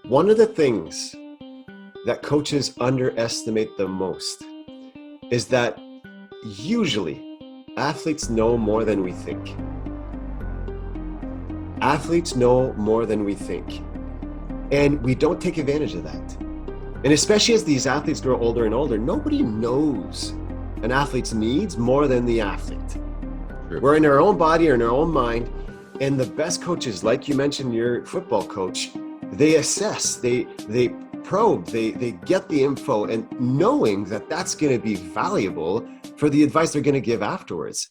One of the things that coaches underestimate the most is that usually athletes know more than we think. Athletes know more than we think. And we don't take advantage of that. And especially as these athletes grow older and older, nobody knows an athlete's needs more than the athlete. Sure. We're in our own body or in our own mind. And the best coaches, like you mentioned, your football coach, they assess, they probe, they get the info, and knowing that that's going to be valuable for the advice they're going to give afterwards.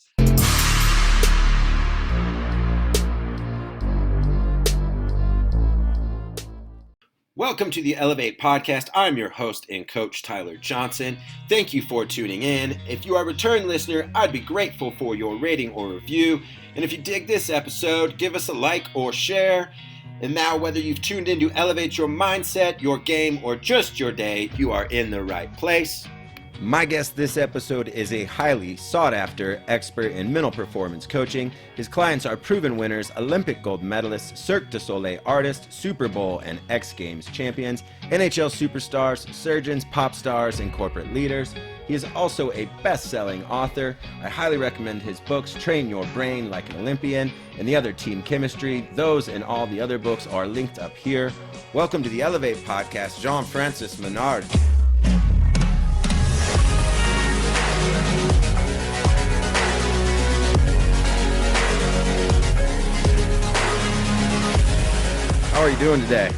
Welcome to the Elev8 podcast. I'm your host and coach, Tyler Johnson. Thank you for tuning in. If you are a return listener, I'd be grateful for your rating or review. And if you dig this episode, give us a like or share. And now, whether you've tuned in to elevate your mindset, your game, or just your day, you are in the right place. My guest this episode is a highly sought-after expert in mental performance coaching. His clients are proven winners, Olympic gold medalists, Cirque du Soleil artists, Super Bowl and X Games champions, NHL superstars, surgeons, pop stars, and corporate leaders. He is also a best-selling author. I highly recommend his books, Train Your Brain Like an Olympian, and the other Team Chemistry. Those and all the other books are linked up here. Welcome to the Elev8 podcast, Jean-Francois Menard. How are you doing today?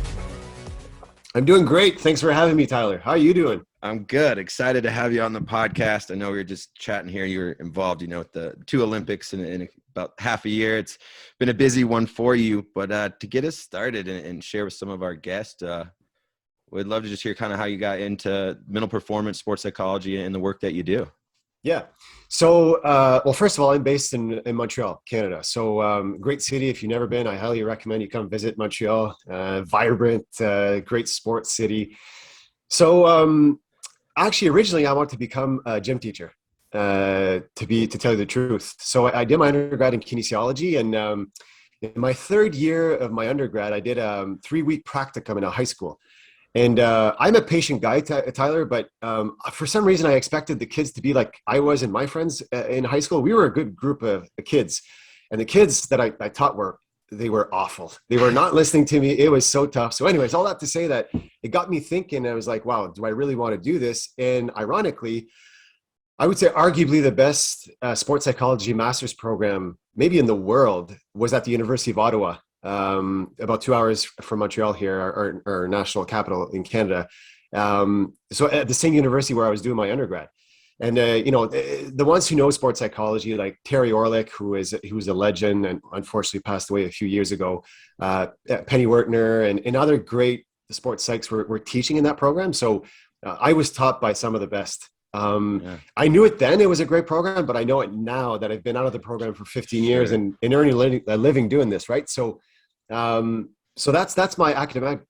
I'm doing great. Thanks for having me, Tyler. How are you doing? I'm good. Excited to have you on the podcast. I know we were just chatting here. You're involved, with the two Olympics in about half a year. It's been a busy one for you, but to get us started and share with some of our guests, we'd love to just hear kind of how you got into mental performance, sports psychology, and the work that you do. Yeah. So, well, first of all, I'm based in Montreal, Canada. So great city. If you've never been, I highly recommend you come visit Montreal. Vibrant, great sports city. So actually, originally, I wanted to become a gym teacher, to tell you the truth. So I did my undergrad in kinesiology. And in my third year of my undergrad, I did a 3-week practicum in a high school. And I'm a patient guy, Tyler, but for some reason I expected the kids to be like I was and my friends in high school. We were a good group of kids. And the kids that I taught they were awful. They were not listening to me. It was so tough. So anyways, all that to say that it got me thinking. I was like, wow, do I really want to do this? And ironically, I would say arguably the best sports psychology master's program maybe in the world was at the University of Ottawa. About 2 hours from Montreal here, our national capital in Canada. So at the same university where I was doing my undergrad. And, the ones who know sports psychology, like Terry Orlick, who was a legend and unfortunately passed away a few years ago, Penny Wertner and other great sports psychs were teaching in that program. So I was taught by some of the best. I knew it then, it was a great program, but I know it now that I've been out of the program for 15 years and earning a living doing this, right? So that's my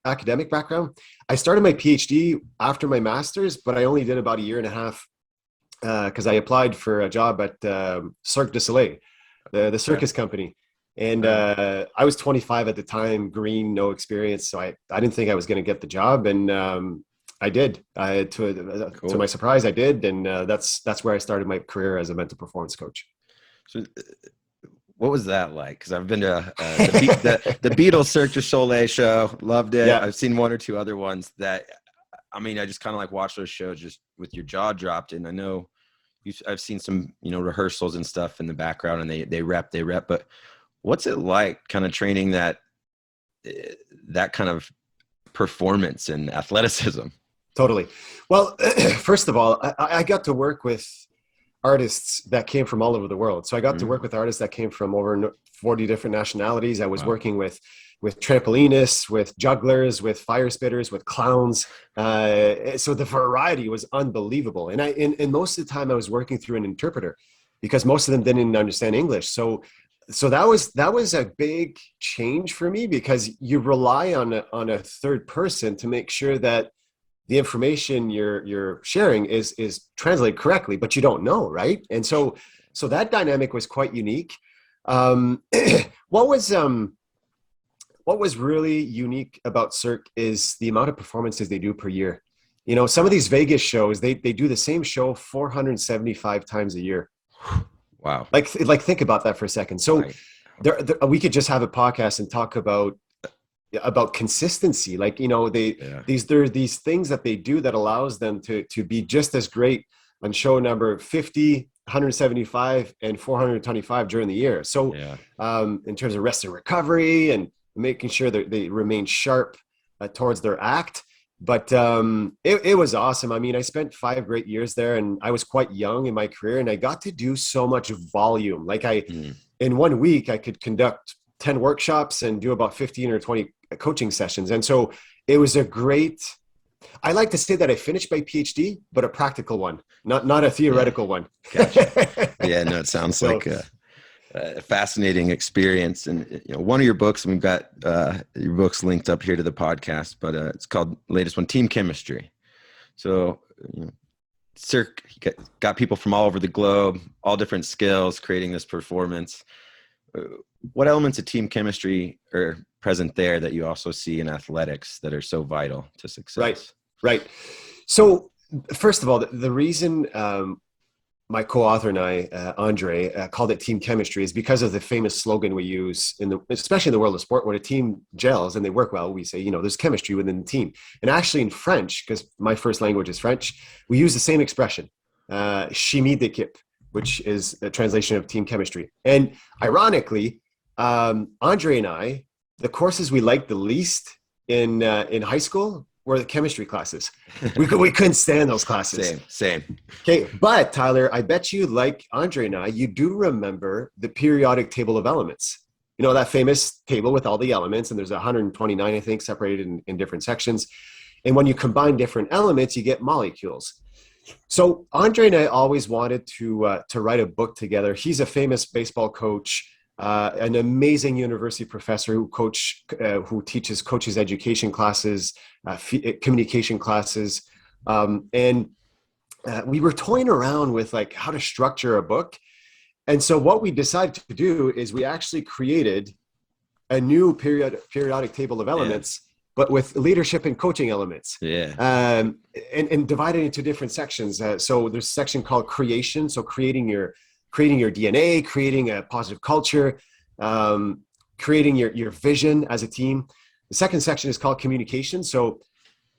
academic background. I started my PhD after my master's, but I only did about a year and a half because I applied for a job at Cirque du Soleil, the circus company. And I was 25 at the time, green, no experience. So I didn't think I was going to get the job. And I did. To my surprise, I did. And that's where I started my career as a mental performance coach. So what was that like? Because I've been to the Beatles Cirque du Soleil show, loved it. Yeah. I've seen one or two other ones that, I just kind of like watch those shows just with your jaw dropped. And I know I've seen some, rehearsals and stuff in the background, and they rep. But what's it like kind of training that kind of performance and athleticism? Totally. Well, first of all, I got to work with artists that came from all over the world. So I got to work with artists that came from over 40 different nationalities. I was working with trampolinists, with jugglers, with fire spitters, with clowns. So the variety was unbelievable. And most of the time I was working through an interpreter because most of them didn't understand English. So that was a big change for me because you rely on a third person to make sure that the information you're sharing is translated correctly, but you don't know, right? And so that dynamic was quite unique. What was what was really unique about Cirque is the amount of performances they do per year. You know, some of these Vegas shows, they do the same show 475 times a year. Wow. Like think about that for a second. So Right. we could just have a podcast and talk about consistency. Like, you know, Yeah. there are these things that they do that allows them to be just as great on show number 50, 175, and 425 during the year. So Yeah. in terms of rest and recovery and making sure that they remain sharp towards their act. But it was awesome. I mean, I spent 5 great years there, and I was quite young in my career, and I got to do so much volume. Like in 1 week, I could conduct 10 workshops and do about 15 or 20 coaching sessions. And so it was I like to say that I finished my PhD, but a practical one, not a theoretical one. Gotcha. Yeah, no, it sounds So, like a fascinating experience. And one of your books, and we've got your books linked up here to the podcast, but it's called, latest one, Team Chemistry. So Cirque got people from all over the globe, all different skills, creating this performance. What elements of team chemistry are present there that you also see in athletics that are so vital to success? Right. So first of all, the reason my co-author and I, Andre, called it team chemistry is because of the famous slogan we use especially in the world of sport. When a team gels and they work well, we say, there's chemistry within the team. And actually in French, because my first language is French, we use the same expression, chimie d'équipe, which is a translation of team chemistry. And ironically, Andre and I, the courses we liked the least in high school were the chemistry classes. We couldn't stand those classes. Same. Okay, but Tyler, I bet you, like Andre and I, you do remember the periodic table of elements. You know, that famous table with all the elements, and there's 129, I think, separated in different sections. And when you combine different elements, you get molecules. So Andre and I always wanted to write a book together. He's a famous baseball coach, an amazing university professor who teaches coaches education classes, communication classes, and we were toying around with like how to structure a book. And so what we decided to do is we actually created a new periodic table of elements, but with leadership and coaching elements. And divided into different sections. So there's a section called creation. So creating your DNA, creating a positive culture, creating your vision as a team. The second section is called communication. So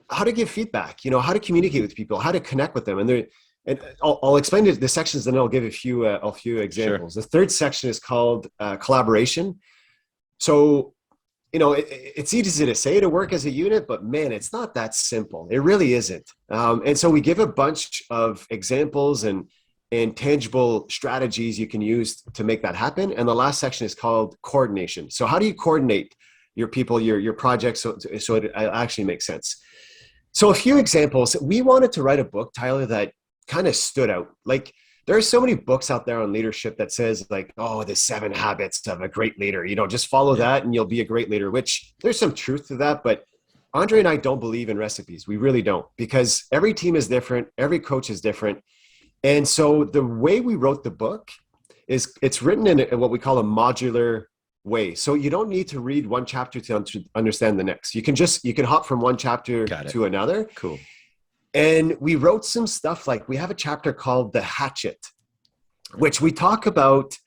how to give feedback, how to communicate with people, how to connect with them. And I'll explain the sections, then I'll give a few examples. Sure. The third section is called collaboration. So, it's easy to say to work as a unit, but man, it's not that simple. It really isn't. And so we give a bunch of examples and tangible strategies you can use to make that happen. And the last section is called coordination. So how do you coordinate your people, your projects, so it actually makes sense? So a few examples. We wanted to write a book, Tyler, that kind of stood out. Like, there are so many books out there on leadership that says like, oh, the 7 habits of a great leader, just follow that and you'll be a great leader, which there's some truth to that. But Andre and I don't believe in recipes. We really don't, because every team is different. Every coach is different. And so the way we wrote the book is it's written in what we call a modular way. So you don't need to read one chapter to understand the next. You can hop from one chapter to another. Cool. And we wrote some stuff, like we have a chapter called The Hatchet, which we talk about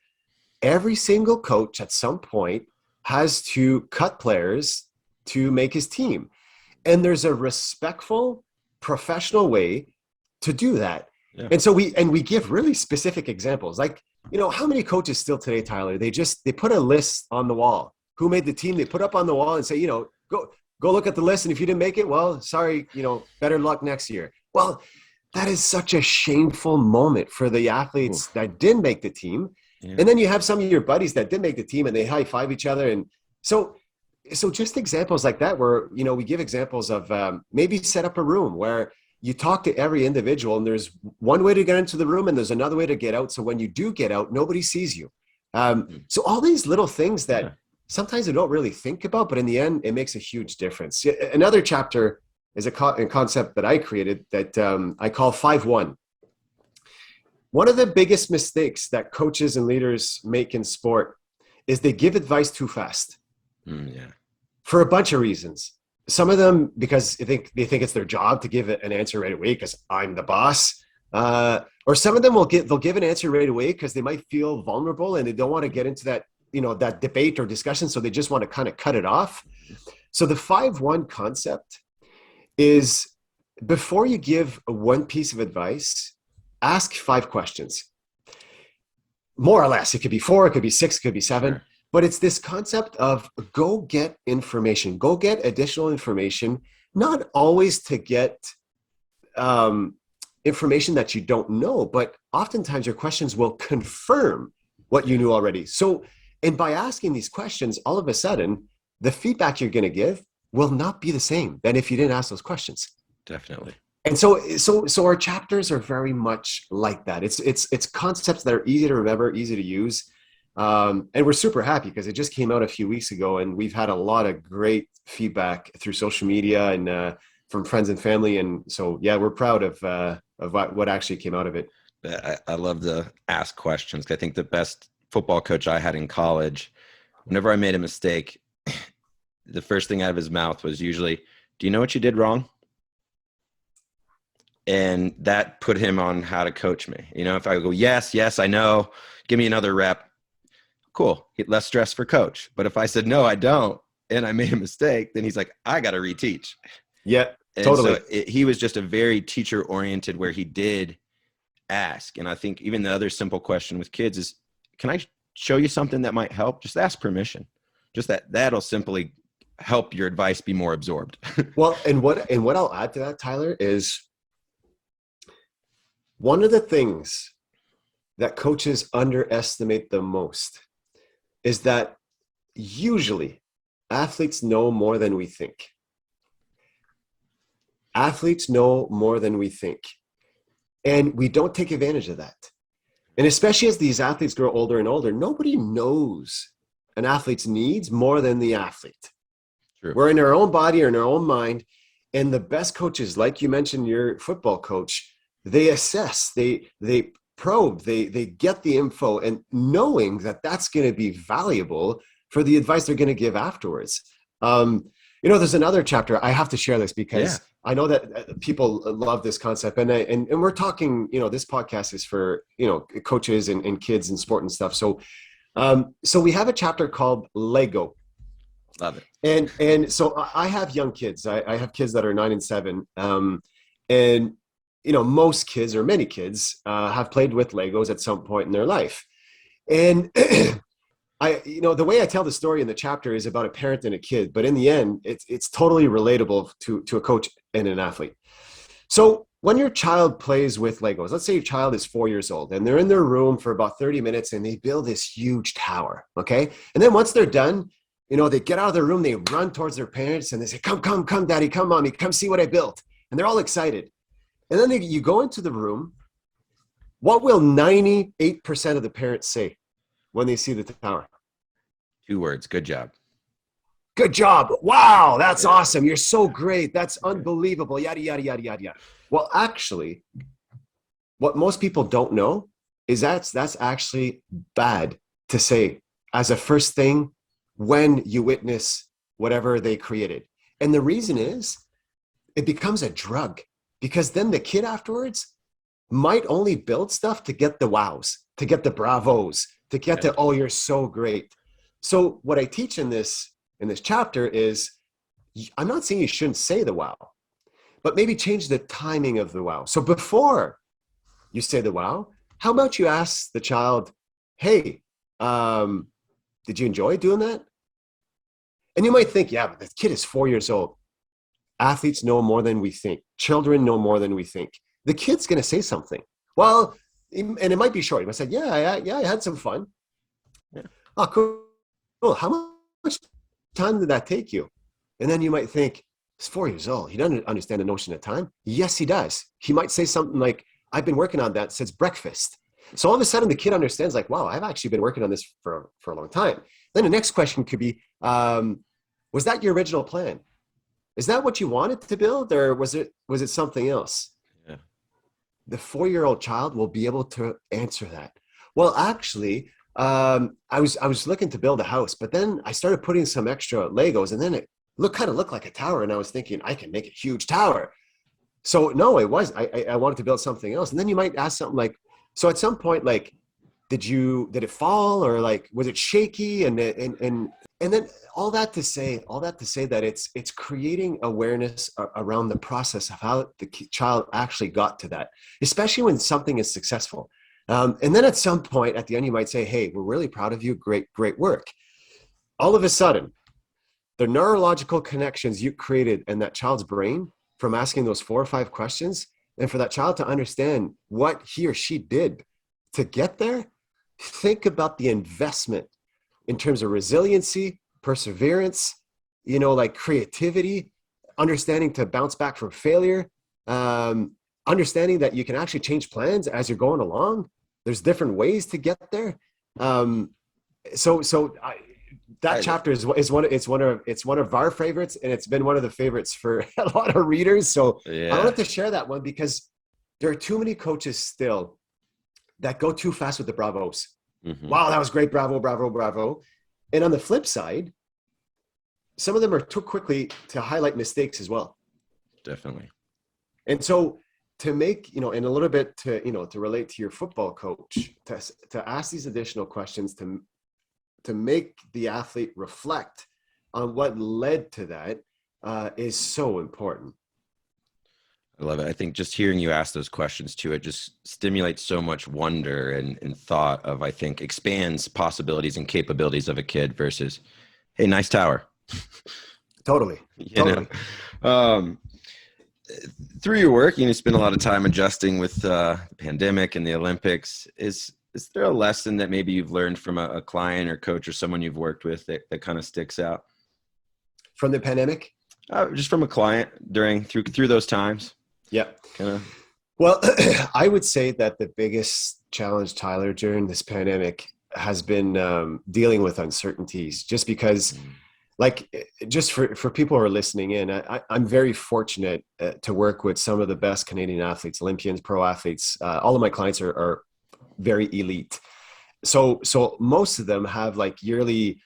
every single coach at some point has to cut players to make his team. And there's a respectful, professional way to do that. Yeah. And so we give really specific examples. Like, how many coaches still today, Tyler, they put a list on the wall. Who made the team? They put up on the wall and say, go look at the list. And if you didn't make it, well, sorry, better luck next year. Well, that is such a shameful moment for the athletes that didn't make the team. Yeah. And then you have some of your buddies that did make the team and they high five each other. And so just examples like that, where, we give examples of maybe set up a room where you talk to every individual, and there's one way to get into the room and there's another way to get out. So when you do get out, nobody sees you. So all these little things that sometimes I don't really think about, but in the end, it makes a huge difference. Another chapter is a concept that I created that I call 5-1. One of the biggest mistakes that coaches and leaders make in sport is they give advice too fast. for a bunch of reasons. Some of them because they think it's their job to give an answer right away because I'm the boss. Or some of them they'll give an answer right away because they might feel vulnerable and they don't want to get into that, that debate or discussion. So they just want to kind of cut it off. So the 5-1 concept is, before you give one piece of advice, ask 5 questions. More or less. It could be 4, it could be 6, it could be 7. Sure. But it's this concept of go get information, go get additional information, not always to get information that you don't know, but oftentimes your questions will confirm what you knew already. So, and by asking these questions, all of a sudden, the feedback you're going to give will not be the same than if you didn't ask those questions. Definitely. And so our chapters are very much like that. It's concepts that are easy to remember, easy to use. And we're super happy because it just came out a few weeks ago and we've had a lot of great feedback through social media and from friends and family. And so, yeah, we're proud of what actually came out of it. I love to ask questions. I think the best football coach I had in college, whenever I made a mistake, the first thing out of his mouth was usually, "Do you know what you did wrong?" And that put him on how to coach me. If I go, yes, I know, give me another rep. Cool. Get less stress for coach. But if I said, no, I don't, and I made a mistake, then he's like, I got to reteach. Yeah, and totally. So he was just a very teacher oriented where he did ask. And I think even the other simple question with kids is, can I show you something that might help? Just ask permission. Just that'll simply help your advice be more absorbed. Well, and what I'll add to that, Tyler, is one of the things that coaches underestimate the most is that usually athletes know more than we think. Athletes know more than we think. And we don't take advantage of that. And especially as these athletes grow older and older, nobody knows an athlete's needs more than the athlete. True. We're in our own body or in our own mind. And the best coaches, like you mentioned, your football coach, they assess, they probe, they get the info, and knowing that that's going to be valuable for the advice they're going to give afterwards. There's another chapter. I have to share this because I know that people love this concept, and we're talking. This podcast is for coaches and kids and sport and stuff. So we have a chapter called Lego. Love it. And so I have young kids. I have kids that are 9 and 7. And most kids or many kids have played with Legos at some point in their life. And the way I tell the story in the chapter is about a parent and a kid, but in the end, it's totally relatable to a coach and an athlete. So when your child plays with Legos, let's say your child is 4 years old and they're in their room for about 30 minutes and they build this huge tower. Okay. And then once they're done, they get out of their room, they run towards their parents and they say, come, daddy, come, mommy, come see what I built. And they're all excited. And then you go into the room. What will 98% of the parents say when they see the tower? 2 words. Good job. Good job. Wow, that's awesome. You're so great. That's unbelievable. Yada, yada, yada, yada, yada. Well, actually, what most people don't know is that's actually bad to say as a first thing when you witness whatever they created. And the reason is it becomes a drug, because then the kid afterwards might only build stuff to get the wows, to get the bravos, to get the, oh, you're so great. So what I teach in this chapter is, I'm not saying you shouldn't say the wow, but maybe change the timing of the wow. So before you say the wow, how about you ask the child, hey, did you enjoy doing that? And you might think, yeah, but the kid is 4 years old. Athletes know more than we think. Children know more than we think. The kid's going to say something. Well, and it might be short. He might say, yeah, I had some fun. Yeah. Oh, cool. How much time did that take you? And then you might think, he's 4 years old. He doesn't understand the notion of time. Yes, he does. He might say something like, I've been working on that since breakfast. So all of a sudden the kid understands, like, wow, I've actually been working on this for a long time. Then the next question could be, was that your original plan? Is that what you wanted to build, or was it something else? Yeah. The 4-year-old child will be able to answer that. Well, actually, I was looking to build a house, but then I started putting some extra Legos, and then kind of looked like a tower. And I was thinking, I can make a huge tower. So no, I wanted to build something else. And then you might ask something like, so at some point, like, did it fall, or like, was it shaky? And then all that to say that it's creating awareness around the process of how the child actually got to that, especially when something is successful. And then at some point at the end, you might say, hey, we're really proud of you. Great work. All of a sudden, the neurological connections you created in that child's brain from asking those 4 or 5 questions, and for that child to understand what he or she did to get there, think about the investment in terms of resiliency, perseverance, like creativity, understanding to bounce back from failure, understanding that you can actually change plans as you're going along. There's different ways to get there. That chapter is one of our favorites, and it's been one of the favorites for a lot of readers. So I wanted to share that one because there are too many coaches still that go too fast with the bravos. Mm-hmm. Wow, that was great. Bravo, bravo, bravo. And on the flip side, some of them are too quickly to highlight mistakes as well. Definitely. And so to make, in a little bit to relate to your football coach, to ask these additional questions, to make the athlete reflect on what led to that is so important. I love it. I think just hearing you ask those questions too, it just stimulates so much wonder and thought of, I think, expands possibilities and capabilities of a kid versus, hey, nice tower. Totally. You know? Through your work, you spend a lot of time adjusting with the pandemic and the Olympics. Is there a lesson that maybe you've learned from a client or coach or someone you've worked with that kind of sticks out? From the pandemic? Just from a client through those times. Yeah. Well, I would say that the biggest challenge, Tyler, during this pandemic has been dealing with uncertainties, just because just for people who are listening in, I'm very fortunate to work with some of the best Canadian athletes, Olympians, pro athletes. All of my clients are very elite. So most of them have like yearly,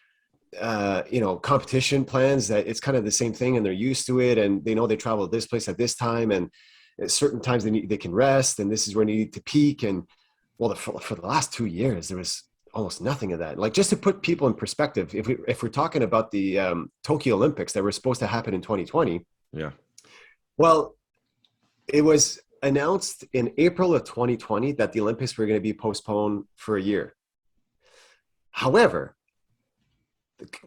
competition plans that it's kind of the same thing, and they're used to it, and they know they travel this place at this time, and at certain times they can rest, and this is where they need to peak. And well, for the last 2 years, there was almost nothing of that. Like, just to put people in perspective, if we're talking about the Tokyo Olympics that were supposed to happen in 2020, yeah, well, it was announced in April of 2020 that the Olympics were going to be postponed for a year. However,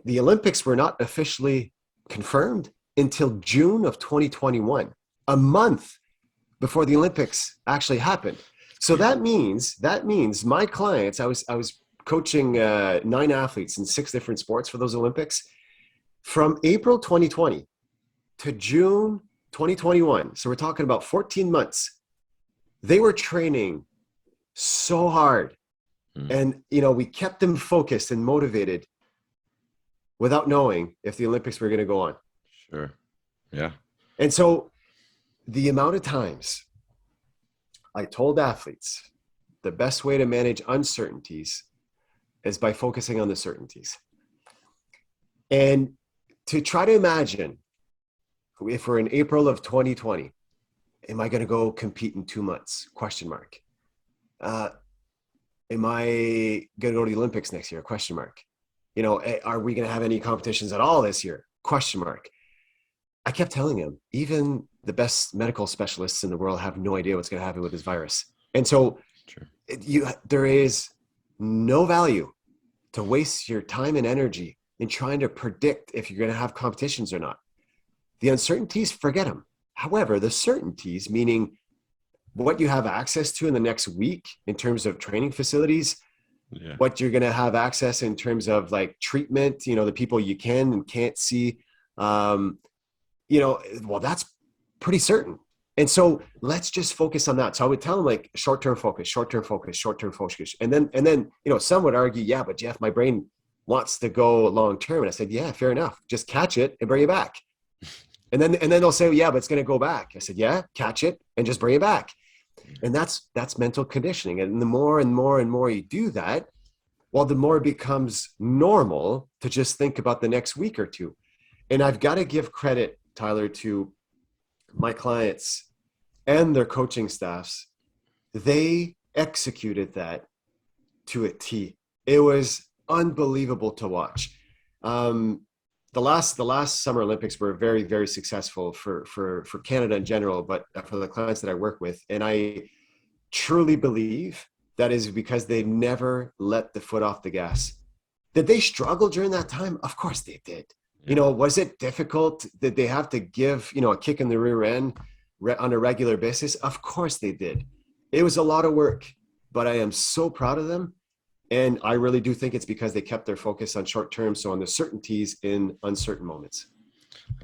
the Olympics were not officially confirmed until June of 2021, a month before the Olympics actually happened. So that means my clients, I was coaching 9 athletes in 6 different sports for those Olympics. From April 2020 to June 2021, so we're talking about 14 months, they were training so hard. And, we kept them focused and motivated without knowing if the Olympics were going to go on. Sure. Yeah. And so the amount of times I told athletes the best way to manage uncertainties is by focusing on the certainties. And to try to imagine, if we're in April of 2020, am I going to go compete in 2 months? Question mark. Am I going to go to the Olympics next year? Question mark. Are we going to have any competitions at all this year? Question mark. I kept telling him, even the best medical specialists in the world have no idea what's going to happen with this virus. And so there is no value to waste your time and energy in trying to predict if you're going to have competitions or not. The uncertainties, forget them. However, the certainties, meaning what you have access to in the next week in terms of training facilities, what you're going to have access in terms of like treatment, the people you can and can't see, well, that's pretty certain. And so let's just focus on that. So I would tell them like short-term focus. And then, some would argue, yeah, but Jeff, my brain wants to go long-term. And I said, yeah, fair enough. Just catch it and bring it back. And then they'll say, yeah, but it's going to go back. I said, yeah, catch it and just bring it back. And that's mental conditioning. And the more and more and more you do that, well, the more it becomes normal to just think about the next week or two. And I've got to give credit, Tyler, to my clients and their coaching staffs. They executed that to a T. It was unbelievable to watch. The last Summer Olympics were very, very successful for Canada in general, but for the clients that I work with. And I truly believe that is because they never let the foot off the gas. Did they struggle during that time? Of course they did. Yeah. Was it difficult? Did they have to give, a kick in the rear end on a regular basis? Of course they did. It was a lot of work, but I am so proud of them. And I really do think it's because they kept their focus on short term, so on the certainties in uncertain moments.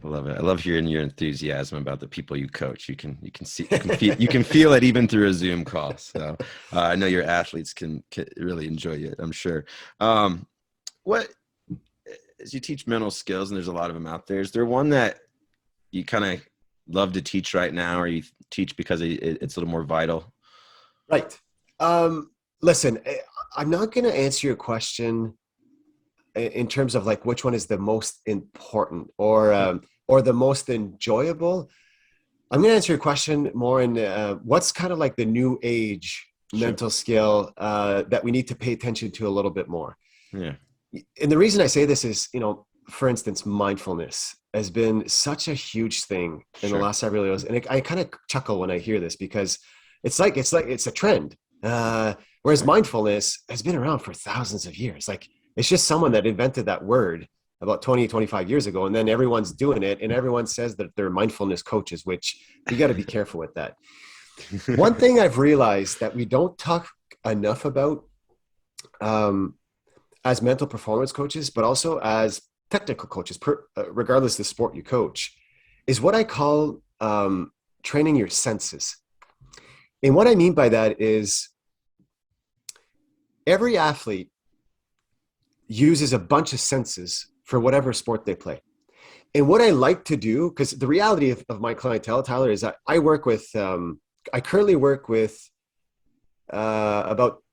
I love it. I love hearing your enthusiasm about the people you coach. You can see, you can feel it even through a Zoom call. So I know your athletes can really enjoy it, I'm sure. What, as you teach mental skills, and there's a lot of them out there, is there one that you kind of love to teach right now, or you teach because it's a little more vital? Right. Listen, I'm not going to answer your question in terms of like which one is the most important or the most enjoyable. I'm going to answer your question more in what's kind of like the new age mental skill that we need to pay attention to a little bit more. Yeah. And the reason I say this is, for instance, mindfulness has been such a huge thing in the last several years. And I kind of chuckle when I hear this because it's a trend. Whereas mindfulness has been around for thousands of years. Like it's just someone that invented that word about 20, 25 years ago. And then everyone's doing it. And everyone says that they're mindfulness coaches, which you got to be careful with that. One thing I've realized that we don't talk enough about as mental performance coaches, but also as technical coaches, regardless of the sport you coach, is what I call training your senses. And what I mean by that is every athlete uses a bunch of senses for whatever sport they play. And what I like to do, because the reality of my clientele, Tyler, is that I currently work with about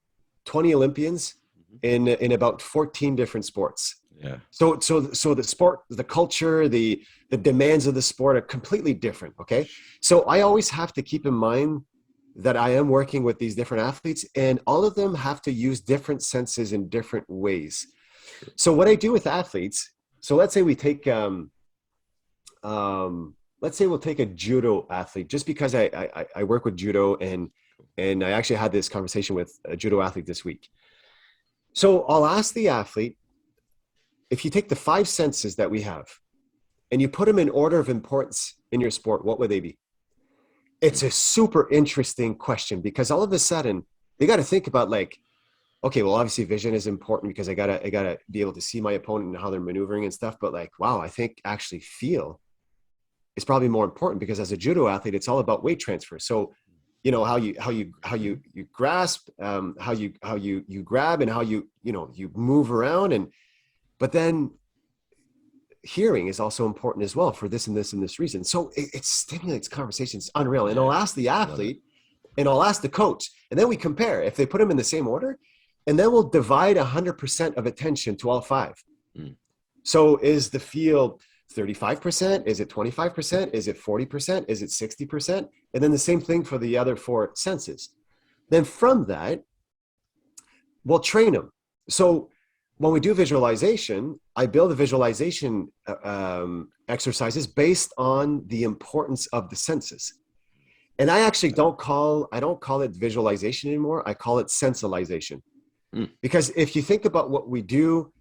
20 Olympians in about 14 different sports. Yeah. So the sport, the culture, the demands of the sport are completely different. Okay. So I always have to keep in mind that I am working with these different athletes, and all of them have to use different senses in different ways. So what I do with athletes, so let's say we take, let's say we'll take a judo athlete, just because I work with judo, and I actually had this conversation with a judo athlete this week. So I'll ask the athlete, if you take the 5 senses that we have and you put them in order of importance in your sport, what would they be? It's a super interesting question, because all of a sudden they got to think about like, okay, well, obviously vision is important because I gotta be able to see my opponent and how they're maneuvering and stuff. But like, wow, I think actually feel is probably more important, because as a judo athlete, it's all about weight transfer. So, how you grasp, how you grab, and how you move around, but then hearing is also important as well for this and this and this reason. So it stimulates conversations, unreal. And I'll ask the athlete and I'll ask the coach, and then we compare if they put them in the same order, and then we'll divide 100% of attention to all 5. So is the feel 35%? Is it 25%? Is it 40%? Is it 60%? And then the same thing for the other 4 senses. Then from that, we'll train them. So when we do visualization, I build the visualization exercises based on the importance of the senses. And I actually don't call it visualization anymore. I call it sensalization. Because if you think about what we do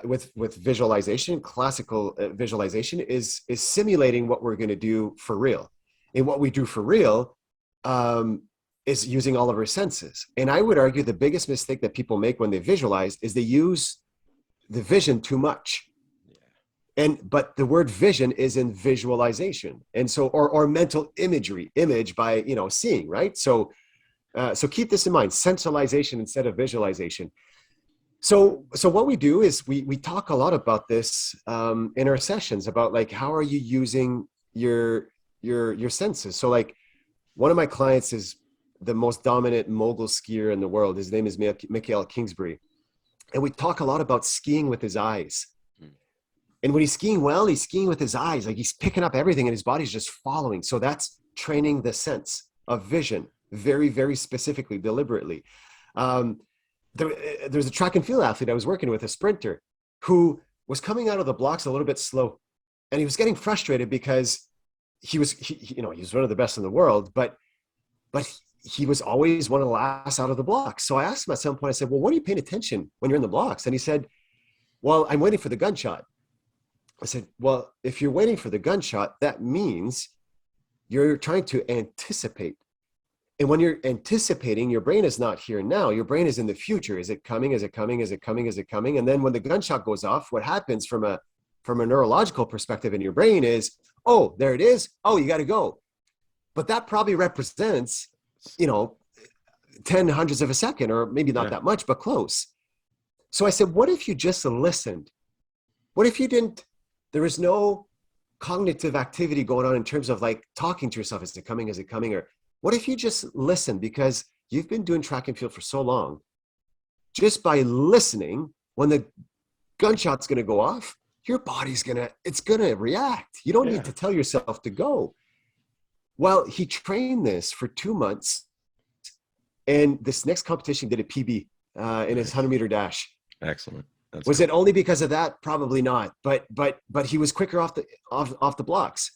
with visualization, classical visualization is simulating what we're going to do for real. And what we do for real is using all of our senses. And I would argue the biggest mistake that people make when they visualize is they use the vision too much. But the word vision is in visualization. And so, or mental image by, seeing, right? So keep this in mind, sensalization instead of visualization. So what we do is we talk a lot about this in our sessions about like, how are you using your senses? So like one of my clients is the most dominant mogul skier in the world. His name is Michael Kingsbury. And we talk a lot about skiing with his eyes. And when he's skiing well, he's skiing with his eyes, like he's picking up everything and his body's just following. So that's training the sense of vision very, very specifically, deliberately. Um, there's a track and field athlete I was working with, a sprinter, who was coming out of the blocks a little bit slow. And he was getting frustrated because he was one of the best in the world, but he was always one of the last out of the blocks. So I asked him at some point, I said, well, what are you paying attention when you're in the blocks? And he said, well, I'm waiting for the gunshot. I said, well, if you're waiting for the gunshot, that means you're trying to anticipate. And when you're anticipating, your brain is not here now. Your brain is in the future. Is it coming? Is it coming? Is it coming? Is it coming? And then when the gunshot goes off, what happens from a neurological perspective in your brain is, oh, there it is. Oh, you got to go. But that probably represents, 10 hundredths of a second, or maybe not that much, but close. So I said, what if you just listened? What if you didn't, there was no cognitive activity going on in terms of like talking to yourself, is it coming? Is it coming? Or what if you just listen? Because you've been doing track and field for so long, just by listening, when the gunshot's going to go off, your body's going to react. You don't need to tell yourself to go. Well, he trained this for 2 months, and this next competition did a PB in his 100-meter dash. Excellent. Was it only because of that? Probably not. But he was quicker off the blocks,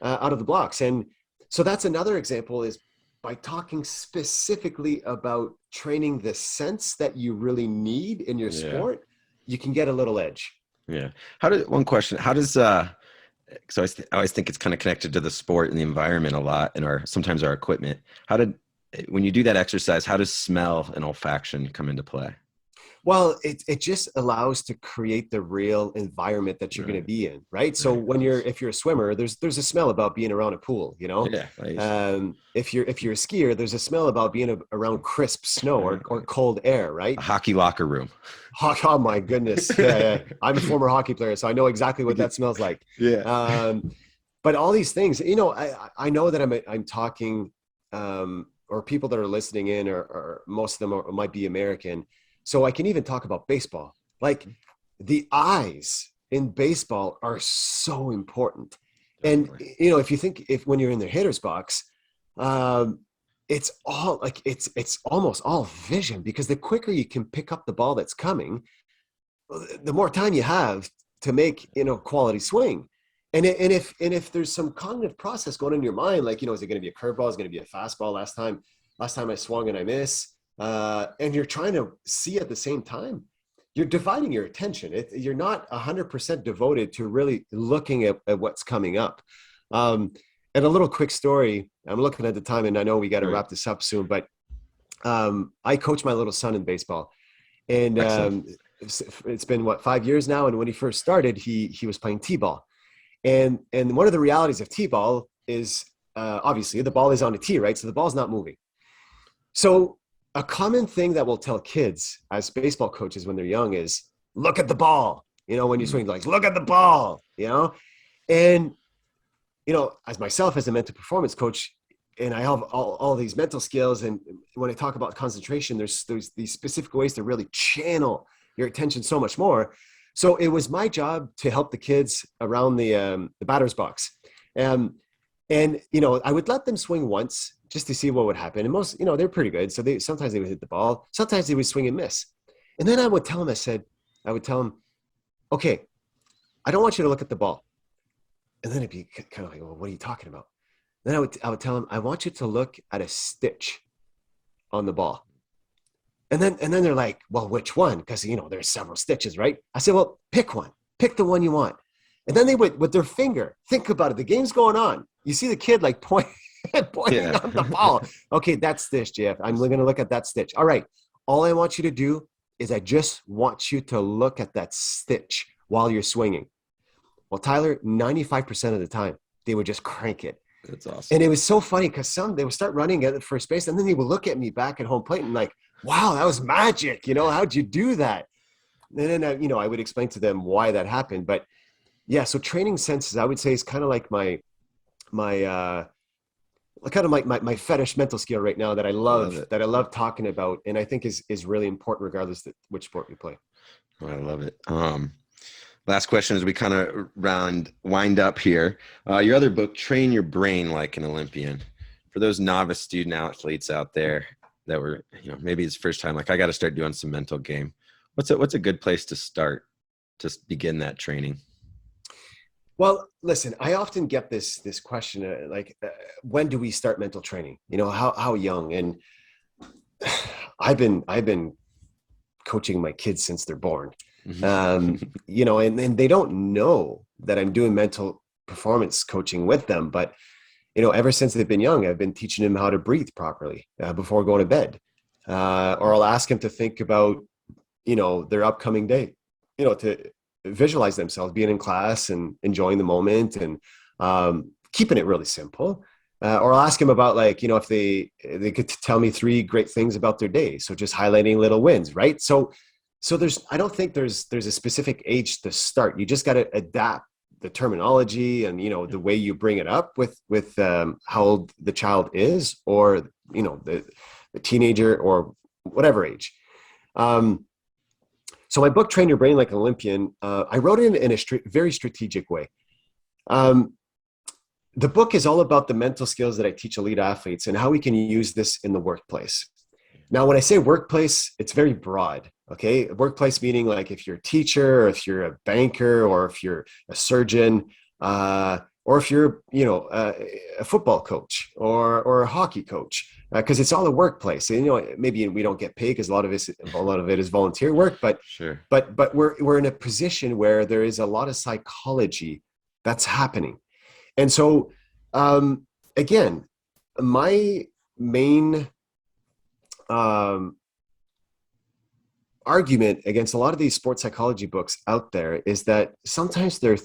out of the blocks. And so that's another example, is by talking specifically about training the sense that you really need in your sport, you can get a little edge. Yeah. One question, how does, so I always think it's kind of connected to the sport and the environment a lot, and sometimes our equipment. When you do that exercise, how does smell and olfaction come into play? Well, it just allows to create the real environment that you're going to be in, right? So if you're a swimmer, there's a smell about being around a pool, Yeah. If you're a skier, there's a smell about being around crisp snow or cold air, right? A hockey locker room. Oh my goodness! Yeah. I'm a former hockey player, so I know exactly what that smells like. Yeah. But all these things, I know that I'm talking, or people that are listening in, or most of them might be American. So I can even talk about baseball. Like, the eyes in baseball are so important. Definitely. And, if when you're in the hitter's box, it's all like, it's almost all vision, because the quicker you can pick up the ball that's coming, the more time you have to make, quality swing. And if there's some cognitive process going on in your mind, like, is it going to be a curveball? Is it going to be a fastball? Last time I swung and I missed. And you're trying to see at the same time, you're dividing your attention. You're not 100% devoted to really looking at what's coming up. And a little quick story, I'm looking at the time, and I know we got to wrap this up soon, but I coach my little son in baseball, and it's been 5 years now. And when he first started, he was playing t-ball, and one of the realities of t-ball is obviously the ball is on a tee, right? So the ball's not moving. So a common thing that we'll tell kids as baseball coaches when they're young is, look at the ball. When you swing, like, look at the ball, and, as myself, as a mental performance coach, and I have all these mental skills. And when I talk about concentration, there's these specific ways to really channel your attention so much more. So it was my job to help the kids around the batter's box. And I would let them swing once, just to see what would happen. And most, they're pretty good. So sometimes they would hit the ball. Sometimes they would swing and miss. And then I would tell them, okay, I don't want you to look at the ball. And then it'd be kind of like, well, what are you talking about? Then I would tell them, I want you to look at a stitch on the ball. And then they're like, well, which one? Because, there's several stitches, right? I said, well, pick one. Pick the one you want. And then they would, with their finger, think about it. The game's going on. You see the kid like pointing on the ball. Okay, that stitch, Jeff. I'm going to look at that stitch. All right. All I want you to do is I just want you to look at that stitch while you're swinging. Well, Tyler, 95% of the time, they would just crank it. That's awesome. And it was so funny, because they would start running at first base, and then they would look at me back at home plate and like, wow, that was magic. How'd you do that? And then, I would explain to them why that happened. But yeah, so training senses, I would say, is kind of like my fetish mental skill right now that I love talking about, and I think is really important regardless of which sport you play. I love it. Last question as we kind of wind up here. Your other book, Train Your Brain Like an Olympian. For those novice student athletes out there that were, maybe it's first time, like I got to start doing some mental game. What's a good place to start to begin that training? Well, listen, I often get this question, when do we start mental training? How young? And I've been coaching my kids since they're born. And they don't know that I'm doing mental performance coaching with them, but ever since they've been young, I've been teaching them how to breathe properly before going to bed, or I'll ask them to think about their upcoming day, to visualize themselves being in class and enjoying the moment, and keeping it really simple. Or I'll ask them about if they could tell me 3 great things about their day. So just highlighting little wins, right? So I don't think there's a specific age to start. You just got to adapt the terminology and, the way you bring it up with how old the child is, or, the teenager, or whatever age. So my book, Train Your Brain Like an Olympian, I wrote it in a very strategic way. The book is all about the mental skills that I teach elite athletes and how we can use this in the workplace. Now, when I say workplace, it's very broad. Okay. Workplace meaning like if you're a teacher, or if you're a banker, or if you're a surgeon, or if you're, a football coach or a hockey coach, because it's all a workplace. And, maybe we don't get paid because a lot of it is volunteer work, but sure. But we're in a position where there is a lot of psychology that's happening. And so, again, my main argument against a lot of these sports psychology books out there is that sometimes they're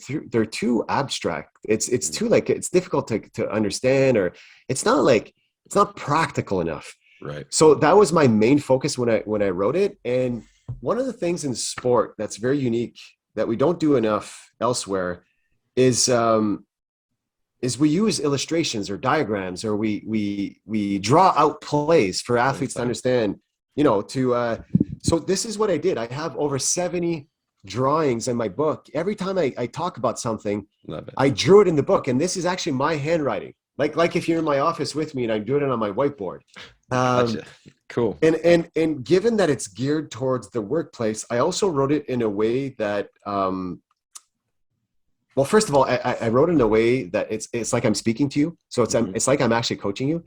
too abstract. It's too it's difficult to understand, or it's not practical enough. Right. So that was my main focus when I wrote it. And one of the things in sport that's very unique that we don't do enough elsewhere is we use illustrations or diagrams, or we draw out plays for athletes to understand, so this is what I did. I have over 70 drawings in my book. Every time I talk about something, I drew it in the book. And this is actually my handwriting. Like if you're in my office with me and I'm doing it on my whiteboard. Gotcha. Cool. And given that it's geared towards the workplace, I also wrote it in a way that, well, first of all, I wrote it in a way that it's like I'm speaking to you. So it's like I'm actually coaching you.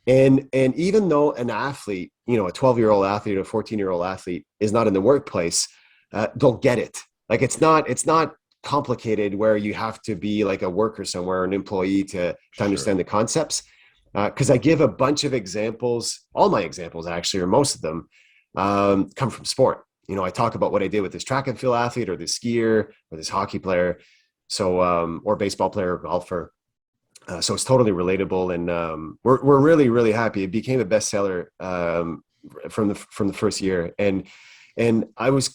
And even though an athlete, a 12-year-old athlete or a 14-year-old athlete is not in the workplace, they'll get it. Like it's not complicated where you have to be like a worker somewhere, an employee to understand the concepts. Because I give a bunch of examples. All my examples actually, or most of them, come from sport. I talk about what I did with this track and field athlete, or this skier, or this hockey player, so or baseball player, or golfer. So it's totally relatable, and we're really, really happy. It became a bestseller from the first year, and I was,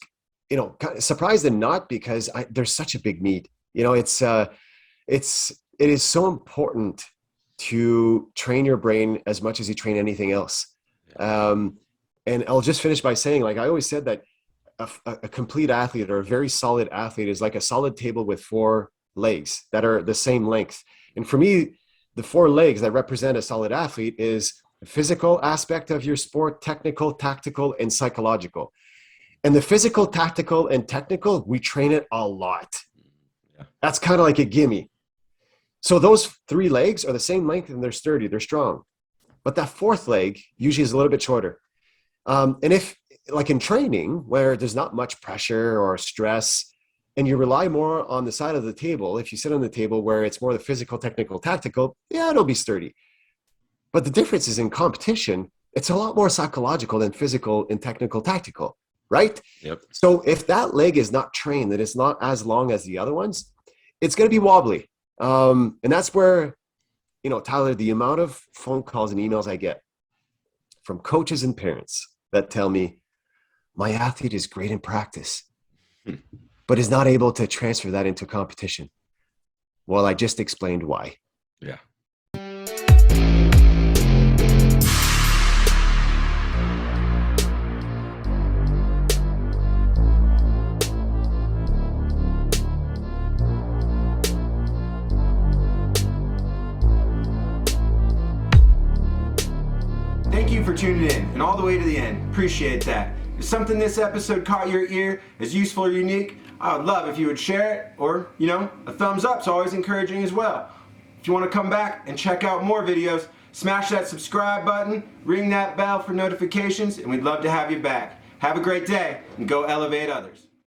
kind of surprised and not, because there's such a big need. It is so important to train your brain as much as you train anything else. And I'll just finish by saying, I always said that a complete athlete, or a very solid athlete, is like a solid table with 4 legs that are the same length. And for me, the 4 legs that represent a solid athlete is the physical aspect of your sport, technical, tactical, and psychological. And the physical, tactical, and technical, we train it a lot. Yeah. That's kind of like a gimme. So those 3 legs are the same length, and they're sturdy, they're strong. But that 4th leg usually is a little bit shorter. And if, like in training, where there's not much pressure or stress, and you rely more on the side of the table, if you sit on the table where it's more the physical, technical, tactical, yeah, it'll be sturdy. But the difference is in competition, it's a lot more psychological than physical and technical, tactical, right? Yep. So if that leg is not trained, that it's not as long as the other ones, it's going to be wobbly. And that's where, Tyler, the amount of phone calls and emails I get from coaches and parents that tell me, my athlete is great in practice, but is not able to transfer that into competition. Well, I just explained why. Yeah. Thank you for tuning in and all the way to the end. Appreciate that. If something this episode caught your ear, is useful or unique, I would love if you would share it, or, a thumbs up's always encouraging as well. If you want to come back and check out more videos, smash that subscribe button, ring that bell for notifications, and we'd love to have you back. Have a great day, and go elevate others.